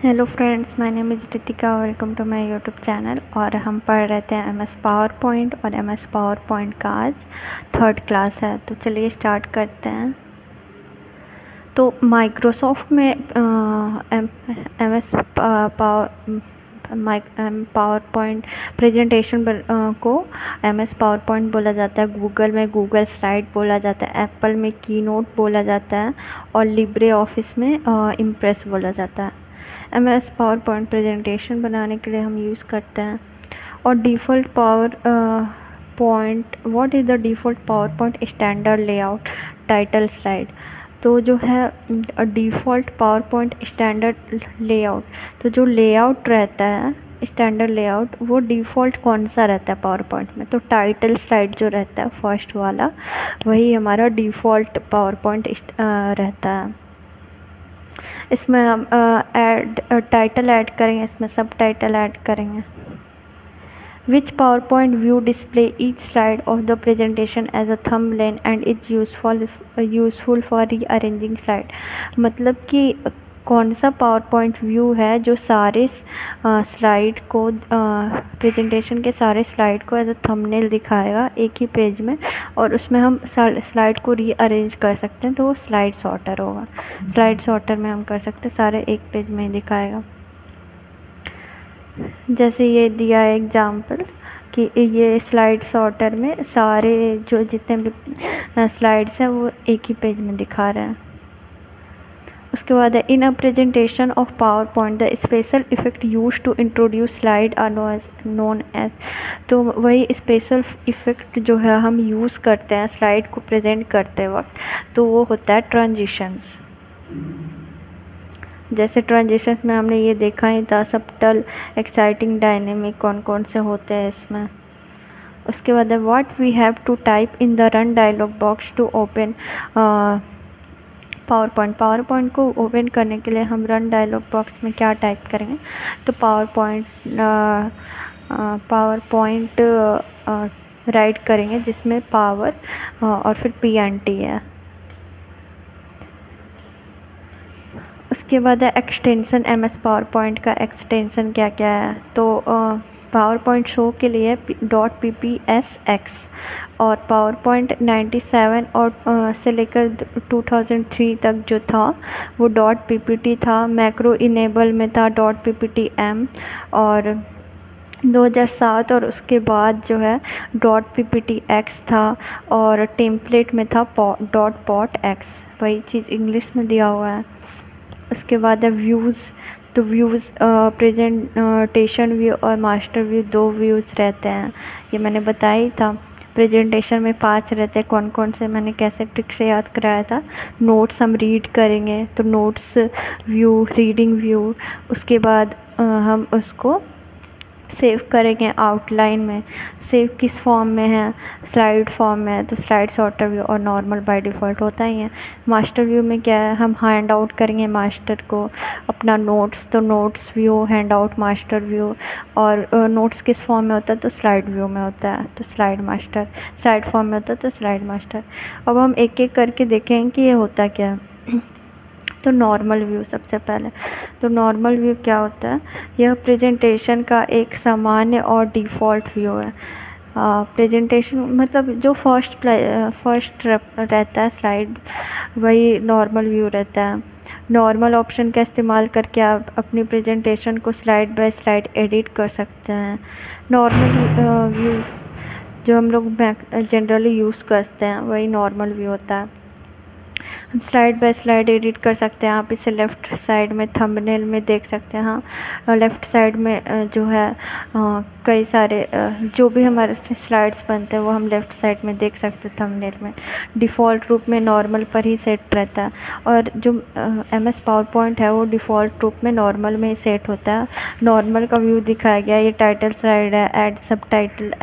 Hello friends, my name is Ritika. Welcome to my YouTube channel. और हम पढ़ रहे थे एमएस पावर पॉइंट, और एमएस पावर पॉइंट का आज 3rd क्लास है। तो चलिए स्टार्ट करते हैं। तो माइक्रोसॉफ्ट में एमएस पावर पॉइंट प्रेजेंटेशन को एमएस पावर पॉइंट बोला जाता है। गूगल में गूगल स्लाइड बोला जाता है। एप्पल में कीनोट बोला जाता है। और लिब्रे ऑफिस में इम्प्रेस बोला जाता है। एमएस पावर पॉइंट प्रेजेंटेशन बनाने के लिए हम यूज़ करते हैं। और default power point, what is the default power point standard layout title slide. तो जो है default power point standard layout, तो जो लेआउट रहता है स्टैंडर्ड लेआउट, वो डिफ़ॉल्ट कौन सा रहता है पावर पॉइंट में। तो टाइटल स्लाइड जो रहता है फर्स्ट वाला, वही हमारा डिफ़ॉल्ट पावर पॉइंट रहता है। इसमें हम टाइटल ऐड करेंगे, इसमें सब टाइटल ऐड करेंगे। Which PowerPoint view display each slide of the presentation as a thumbnail and is useful for rearranging slide। मतलब कि कौन सा पावर पॉइंट व्यू है जो सारे स्लाइड को प्रेजेंटेशन के सारे स्लाइड को एज अ थंबनेल दिखाएगा एक ही पेज में, और उसमें हम स्लाइड को रीअरेंज कर सकते हैं। तो वो स्लाइड सॉर्टर होगा। स्लाइड सॉर्टर में हम कर सकते हैं, सारे एक पेज में ही दिखाएगा। जैसे ये दिया है एग्जाम्पल कि ये स्लाइड सॉर्टर में सारे जो जितने भी स्लाइड्स हैं वो एक ही पेज में दिखा रहे हैं। उसके बाद है in a presentation of PowerPoint the special effect use to introduce slide are known as. तो वही स्पेशल इफेक्ट जो है हम यूज़ करते हैं स्लाइड को प्रेजेंट करते वक्त, तो वो होता है ट्रांजिशंस। जैसे ट्रांजिशन में हमने ये देखा ही था, सबटल, एक्साइटिंग, डायनेमिक, कौन कौन से होते हैं इसमें। उसके बाद है what we have to type in the run dialog box to open PowerPoint. PowerPoint को ओपन करने के लिए हम रन डायलॉग बॉक्स में क्या टाइप करेंगे। तो पावर पॉइंट राइट करेंगे, जिसमें पावर और फिर PNT है। उसके बाद है एक्सटेंशन। एमएस पावर पॉइंट का एक्सटेंशन क्या क्या है। तो पावर पॉइंट शो के लिए .ppsx, और पावर पॉइंट 97 और से लेकर 2003 तक जो था वो .ppt था। मैक्रो इनेबल में था .pptm, और 2007 और उसके बाद जो है .pptx था, और टेम्पलेट में था .potx। वही चीज़ इंग्लिश में दिया हुआ है। उसके बाद है व्यूज़। तो व्यूज़ प्रेजेंटेशन व्यू और मास्टर व्यू, 2 व्यूज़ रहते हैं। ये मैंने बताया ही था। प्रेजेंटेशन में 5 रहते हैं। कौन कौन से मैंने कैसे ट्रिक से याद कराया था। नोट्स हम रीड करेंगे तो नोट्स व्यू, रीडिंग व्यू। उसके बाद हम उसको सेव करेंगे आउटलाइन में। सेव किस फॉर्म में है, स्लाइड फॉर्म में है, तो स्लाइड सॉर्टर व्यू और नॉर्मल बाय डिफ़ॉल्ट होता ही है। मास्टर व्यू में क्या है, हम हैंड आउट करेंगे मास्टर को अपना नोट्स, तो notes view, hand out, master view. और नोट्स किस फॉर्म में होता है, तो स्लाइड व्यू में होता है, तो स्लाइड मास्टर। स्लाइड फॉर्म में होता है तो स्लाइड मास्टर। अब हम एक एक करके देखेंगे कि ये होता क्या है। तो नॉर्मल व्यू सबसे पहले। तो नॉर्मल व्यू क्या होता है, यह प्रेजेंटेशन का एक सामान्य और डिफ़ॉल्ट व्यू है। प्रेजेंटेशन मतलब जो फर्स्ट रहता है स्लाइड, वही नॉर्मल व्यू रहता है। नॉर्मल ऑप्शन का इस्तेमाल करके आप अपनी प्रेजेंटेशन को स्लाइड बाय स्लाइड एडिट कर सकते हैं। नॉर्मल व्यू जो हम लोग जनरली यूज़ करते हैं वही नॉर्मल व्यू होता है। हम स्लाइड बाय स्लाइड एडिट कर सकते हैं। आप इसे लेफ़्ट साइड में थंबनेल में देख सकते हैं। हाँ, लेफ़्ट साइड में जो है कई सारे जो भी हमारे स्लाइड्स बनते हैं वो हम लेफ़्ट साइड में देख सकते हैं थंबनेल में। डिफ़ॉल्ट रूप में नॉर्मल पर ही सेट रहता है, और जो एमएस पावर पॉइंट है वो डिफ़ॉल्ट रूप में नॉर्मल में ही सेट होता है। नॉर्मल का व्यू दिखाया गया। ये टाइटल स्लाइड है, ऐड सब टाइटल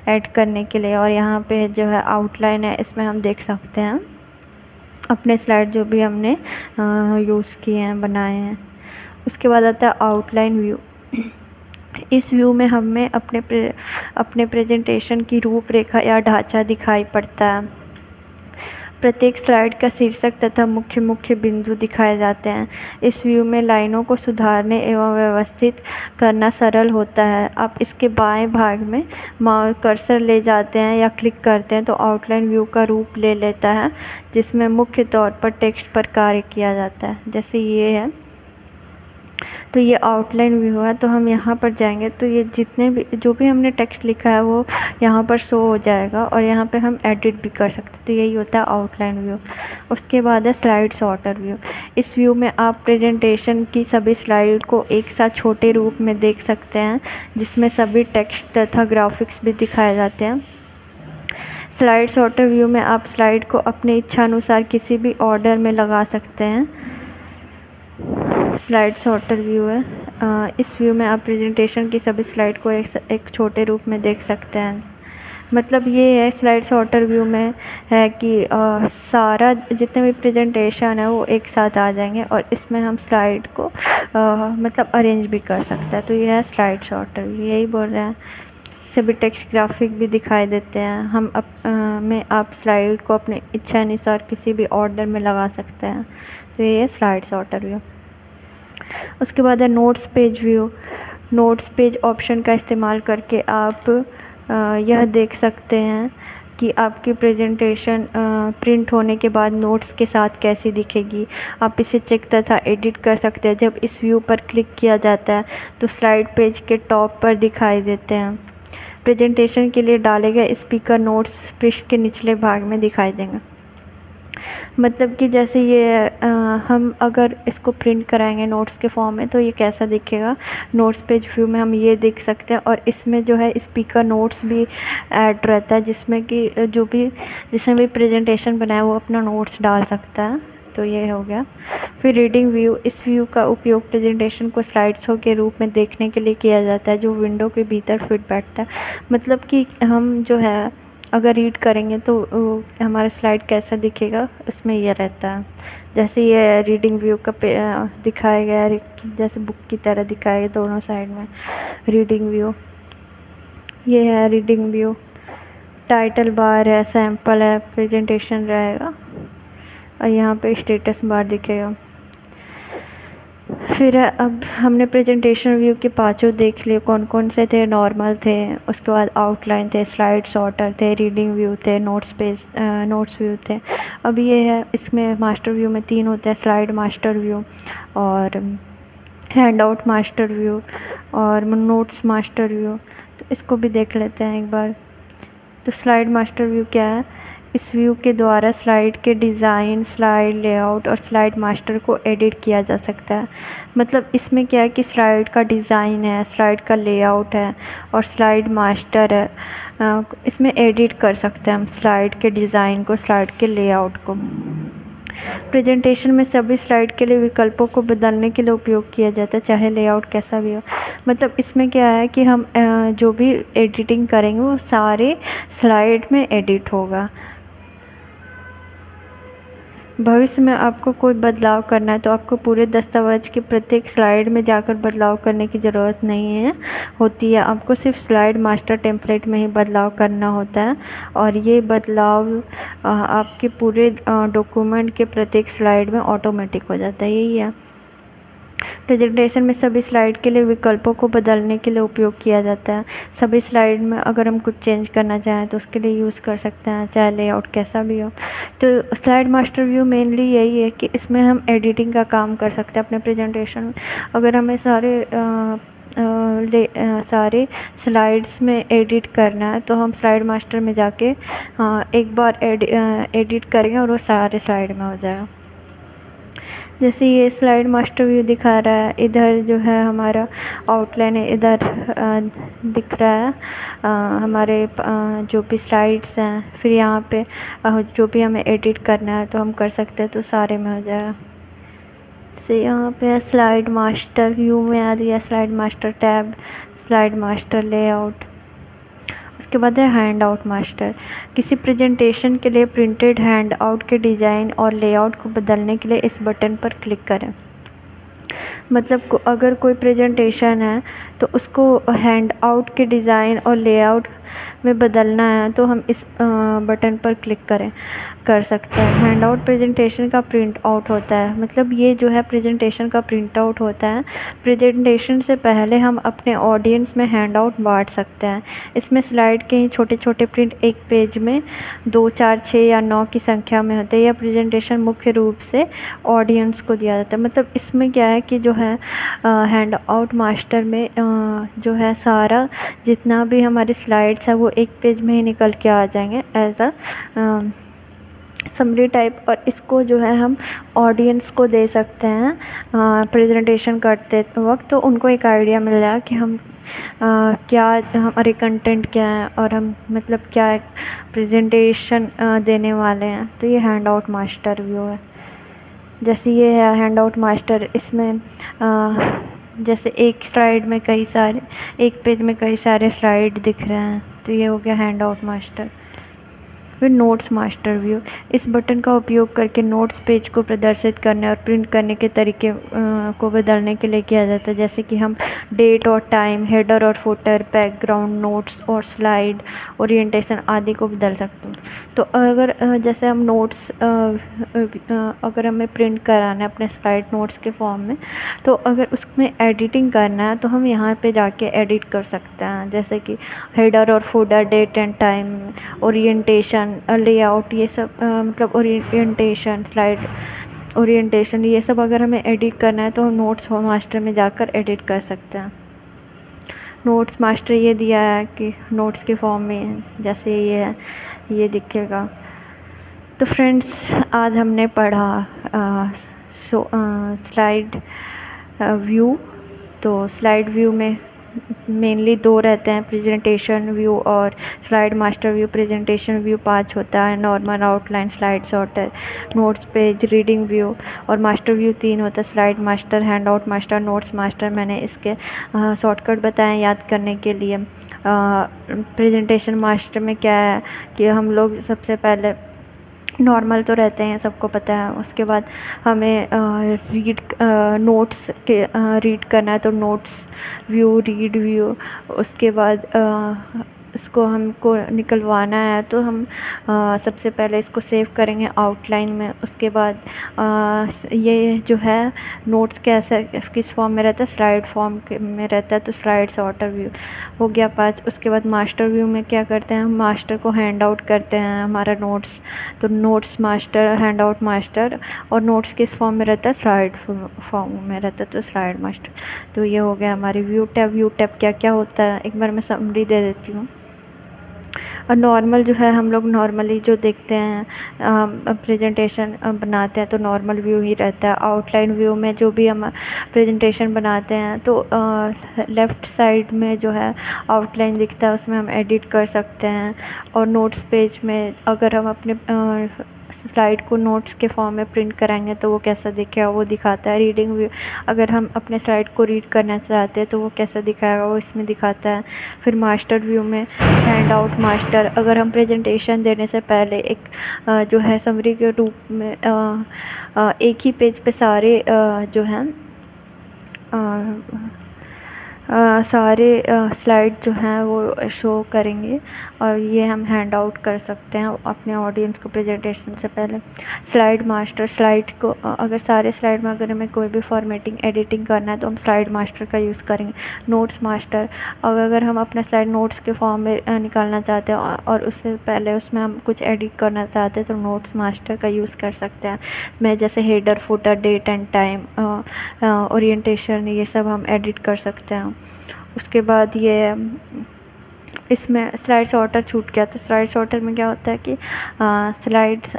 ऐड करने के लिए। और यहाँ पे जो है आउटलाइन है, इसमें हम देख सकते हैं अपने स्लाइड जो भी हमने यूज़ किए हैं, बनाए हैं। उसके बाद आता है आउटलाइन व्यू। इस व्यू में हमें अपने प्रेजेंटेशन की रूपरेखा या ढांचा दिखाई पड़ता है। प्रत्येक स्लाइड का शीर्षक तथा मुख्य मुख्य बिंदु दिखाए जाते हैं। इस व्यू में लाइनों को सुधारने एवं व्यवस्थित करना सरल होता है। आप इसके बाएं भाग में माउस कर्सर ले जाते हैं या क्लिक करते हैं तो आउटलाइन व्यू का रूप ले लेता है, जिसमें मुख्य तौर पर टेक्स्ट पर कार्य किया जाता है। जैसे ये है, तो ये आउटलाइन व्यू है। तो हम यहाँ पर जाएंगे तो ये जितने भी जो भी हमने टेक्स्ट लिखा है वो यहाँ पर शो हो जाएगा और यहाँ पे हम एडिट भी कर सकते हैं। तो यही होता है आउटलाइन व्यू। उसके बाद है स्लाइड सॉर्टर व्यू। इस व्यू में आप प्रेजेंटेशन की सभी स्लाइड को एक साथ छोटे रूप में देख सकते हैं, जिसमें सभी टेक्स्ट तथा ग्राफिक्स भी दिखाए जाते हैं। स्लाइड सॉर्टर व्यू में आप स्लाइड को अपनी इच्छा अनुसार किसी भी ऑर्डर में लगा सकते हैं। स्लाइड सॉर्टर व्यू है। इस व्यू में आप प्रेजेंटेशन की सभी स्लाइड को एक छोटे रूप में देख सकते हैं। मतलब ये है स्लाइड सॉर्टर व्यू में है कि सारा जितने भी प्रेजेंटेशन है वो एक साथ आ जाएंगे और इसमें हम स्लाइड को मतलब अरेंज भी कर सकते हैं। तो ये है स्लाइड सॉर्टर व्यू, यही बोल रहे हैं। सभी टेक्स्ट ग्राफिक भी दिखाई देते हैं। हम में आप स्लाइड को अपने इच्छा अनुसार किसी भी ऑर्डर में लगा सकते हैं। तो ये है स्लाइड सॉर्टर व्यू। उसके बाद है notes page view. Notes page option का इस्तेमाल करके आप यह देख सकते हैं कि आपकी प्रेजेंटेशन प्रिंट होने के बाद नोट्स के साथ कैसी दिखेगी। आप इसे चेक तथा एडिट कर सकते हैं। जब इस व्यू पर क्लिक किया जाता है तो स्लाइड पेज के टॉप पर दिखाई देते हैं। प्रेजेंटेशन के लिए डाले गए स्पीकर नोट्स पृष्ठ के निचले भाग में दिखाई देंगे। मतलब कि जैसे ये हम अगर इसको प्रिंट कराएंगे नोट्स के फॉर्म में तो ये कैसा दिखेगा। नोट्स पेज व्यू में हम ये देख सकते हैं और इसमें जो है स्पीकर नोट्स भी ऐड रहता है, जिसमें कि जिसने भी प्रेजेंटेशन बनाया वो अपना नोट्स डाल सकता है। तो ये हो गया। फिर रीडिंग व्यू। इस व्यू का उपयोग प्रेजेंटेशन को स्लाइड शो के रूप में देखने के लिए किया जाता है, जो विंडो के भीतर फिट बैठता है। मतलब कि हम जो है अगर रीड करेंगे तो हमारा स्लाइड कैसा दिखेगा उसमें ये रहता है। जैसे ये रीडिंग व्यू का दिखाया गया है, जैसे बुक की तरह दिखाया गया दोनों साइड में रीडिंग व्यू। ये है रीडिंग व्यू। टाइटल बार है, सैम्पल है, प्रेजेंटेशन रहेगा और यहाँ पे स्टेटस बार दिखेगा। फिर अब हमने प्रेजेंटेशन व्यू के पांचों देख लिए, कौन कौन से थे। नॉर्मल थे, उसके बाद आउटलाइन थे, स्लाइड सॉर्टर थे, रीडिंग व्यू थे, नोट्स व्यू थे। अब ये है इसमें मास्टर व्यू में 3 होते हैं, स्लाइड मास्टर व्यू और हैंड आउट मास्टर व्यू और नोट्स मास्टर व्यू। तो इसको भी देख लेते हैं एक बार। तो स्लाइड मास्टर व्यू क्या है। इस व्यू के द्वारा स्लाइड के डिज़ाइन, स्लाइड लेआउट और स्लाइड मास्टर को एडिट किया जा सकता है। मतलब इसमें क्या है कि स्लाइड का डिज़ाइन है, स्लाइड का लेआउट है और स्लाइड मास्टर है। इसमें एडिट कर सकते हैं हम स्लाइड के डिज़ाइन को, स्लाइड के लेआउट को। प्रेजेंटेशन में सभी स्लाइड के लिए विकल्पों को बदलने के लिए उपयोग किया जाता है, चाहे लेआउट कैसा भी हो। मतलब इसमें क्या है कि हम जो भी एडिटिंग करेंगे वो सारे स्लाइड में एडिट होगा। भविष्य में आपको कोई बदलाव करना है तो आपको पूरे दस्तावेज के प्रत्येक स्लाइड में जाकर बदलाव करने की ज़रूरत नहीं होती है। आपको सिर्फ स्लाइड मास्टर टेम्पलेट में ही बदलाव करना होता है और ये बदलाव आपके पूरे डॉक्यूमेंट के प्रत्येक स्लाइड में ऑटोमेटिक हो जाता है। यही है। प्रेजेंटेशन में सभी स्लाइड के लिए विकल्पों को बदलने के लिए उपयोग किया जाता है। सभी स्लाइड में अगर हम कुछ चेंज करना चाहें तो उसके लिए यूज़ कर सकते हैं, चाहे लेआउट कैसा भी हो। तो स्लाइड मास्टर व्यू मेनली यही है कि इसमें हम एडिटिंग का काम कर सकते हैं अपने प्रेजेंटेशन में। अगर हमें सारे स्लाइड्स में एडिट करना है तो हम स्लाइड मास्टर में जाके एक बार एडिट करेंगे और वो सारे स्लाइड में हो जाएगा। जैसे ये स्लाइड मास्टर व्यू दिखा रहा है, इधर जो है हमारा आउटलाइन है, इधर दिख रहा है हमारे जो भी स्लाइड्स हैं। फिर यहाँ पे जो भी हमें एडिट करना है तो हम कर सकते हैं, तो सारे में हो जाएगा। से यहाँ पे स्लाइड मास्टर व्यू में आ गया slide master tab, slide master layout. उसके बाद है हैंड आउट मास्टर। किसी प्रेजेंटेशन के लिए प्रिंटेड हैंड आउट के डिज़ाइन और लेआउट को बदलने के लिए इस बटन पर क्लिक करें। मतलब अगर कोई प्रेजेंटेशन है तो उसको हैंड आउट के डिज़ाइन और लेआउट में बदलना है तो हम इस बटन पर क्लिक कर सकते हैं। हैंड आउट प्रेजेंटेशन का प्रिंट आउट होता है, मतलब ये जो है प्रेजेंटेशन का प्रिंट आउट होता है। प्रेजेंटेशन से पहले हम अपने ऑडियंस में हैंड आउट बांट सकते हैं। इसमें स्लाइड के ही छोटे छोटे प्रिंट एक पेज में 2, 4, 6 या 9 की संख्या में होते हैं। यह प्रेजेंटेशन मुख्य रूप से ऑडियंस को दिया जाता है। मतलब इसमें क्या है कि जो है हैंड आउट मास्टर में जो है सारा जितना भी हमारी स्लाइड्स है वो एक पेज में ही निकल के आ जाएंगे एज अ समरी टाइप, और इसको जो है हम ऑडियंस को दे सकते हैं प्रेजेंटेशन करते वक्त, तो उनको एक आइडिया मिल जाएगा कि हम क्या हमारे कंटेंट क्या है और हम मतलब क्या प्रेजेंटेशन देने वाले हैं। तो ये हैंड आउट मास्टर व्यू है। जैसे ये है हैंड आउट मास्टर, इसमें जैसे एक स्लाइड में कई सारे, एक पेज में कई सारे स्लाइड दिख रहे हैं, तो ये हो गया हैंड आउट मास्टर। फिर नोट्स मास्टर व्यू, इस बटन का उपयोग करके नोट्स पेज को प्रदर्शित करने और प्रिंट करने के तरीके को बदलने के लिए किया जाता है। जैसे कि हम डेट और टाइम, हेडर और फुटर, बैकग्राउंड, नोट्स और स्लाइड, ओरिएंटेशन आदि को बदल सकते हैं। तो अगर जैसे हम नोट्स अगर हमें प्रिंट कराना है अपने स्लाइड नोट्स के फॉर्म में, तो अगर उसमें एडिटिंग करना है तो हम यहाँ पे जाके एडिट कर सकते हैं। जैसे कि हेडर और footer, date and time, orientation, layout, ये सब मतलब ओरिएंटेशन, स्लाइड ओरिएंटेशन, ये सब अगर हमें एडिट करना है तो हम नोट्स मास्टर में जाकर एडिट कर सकते हैं। नोट्स मास्टर ये दिया है कि नोट्स के फॉर्म में जैसे ये है, ये दिखेगा। तो फ्रेंड्स, आज हमने पढ़ा स्लाइड व्यू। तो स्लाइड व्यू में मेनली 2 रहते हैं, प्रेजेंटेशन व्यू और slide master view. Presentation view 5 होता है, normal, outline, slide sorter, notes page, reading view, और मास्टर व्यू 3 होता है, slide master, hand out master, notes master. मैंने इसके शॉर्टकट बताए याद करने के लिए। प्रेजेंटेशन मास्टर में क्या है कि हम लोग सबसे पहले नॉर्मल तो रहते हैं, सबको पता है। उसके बाद हमें नोट्स के रीड करना है तो नोट्स व्यू, रीड व्यू। उसके बाद इसको हमको निकलवाना है तो हम सबसे पहले इसको सेव करेंगे आउटलाइन में। उसके बाद ये जो है नोट्स कैसे किस फॉर्म में रहता है, स्लाइड फॉर्म में रहता है, तो स्लाइड सॉर्टर व्यू हो गया 5। उसके बाद मास्टर व्यू में क्या करते हैं, हम मास्टर को हैंड आउट करते हैं हमारा नोट्स, तो notes master, hand out master, और नोट्स किस फॉर्म में रहता है, स्लाइड फॉर्म में रहता है, तो स्लाइड मास्टर। तो ये हो गया हमारी व्यू टैब। व्यू टैब क्या क्या होता है एक बार मैं समरी दे देती हूँ। और नॉर्मल जो है हम लोग नॉर्मली जो देखते हैं प्रेजेंटेशन बनाते हैं तो नॉर्मल व्यू ही रहता है। आउटलाइन व्यू में जो भी हम प्रेजेंटेशन बनाते हैं तो लेफ़्ट साइड में जो है आउटलाइन दिखता है, उसमें हम एडिट कर सकते हैं। और नोट्स पेज में अगर हम अपने स्लाइड को नोट्स के फॉर्म में प्रिंट कराएंगे तो वो कैसा दिखेगा वो दिखाता है। रीडिंग व्यू, अगर हम अपने स्लाइड को रीड करना चाहते हैं तो वो कैसा दिखाएगा वो इसमें दिखाता है। फिर मास्टर व्यू में हैंड आउट मास्टर, अगर हम प्रेजेंटेशन देने से पहले एक जो है समरी के रूप में एक ही पेज पे सारे जो हैं सारे स्लाइड जो हैं वो शो करेंगे, और ये हम हैंड आउट कर सकते हैं अपने ऑडियंस को प्रेजेंटेशन से पहले। स्लाइड मास्टर, स्लाइड को अगर सारे स्लाइड में अगर हमें कोई भी फॉर्मेटिंग, एडिटिंग करना है तो हम स्लाइड मास्टर का यूज़ करेंगे। नोट्स मास्टर, अगर हम अपना स्लाइड नोट्स के फॉर्म में निकालना चाहते हैं और उससे पहले उसमें हम कुछ एडिट करना चाहते हैं तो नोट्स मास्टर का यूज़ कर सकते हैं। मैं जैसे header, footer, date and time, orientation, ये सब हम एडिट कर सकते हैं। उसके बाद ये इसमें स्लाइड सॉर्टर छूट गया, तो स्लाइड सॉर्टर में क्या होता है कि स्लाइड्स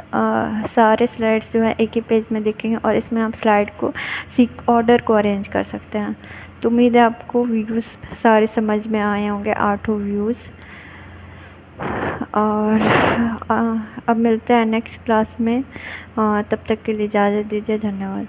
सारे स्लाइड्स जो है एक ही पेज में दिखेंगे, और इसमें हम स्लाइड को ऑर्डर को अरेंज कर सकते हैं। तो उम्मीद है आपको व्यूज़ सारे समझ में आए होंगे, 8 व्यूज़। और अब मिलते हैं नेक्स्ट क्लास में, तब तक के लिए इजाज़त दीजिए, धन्यवाद।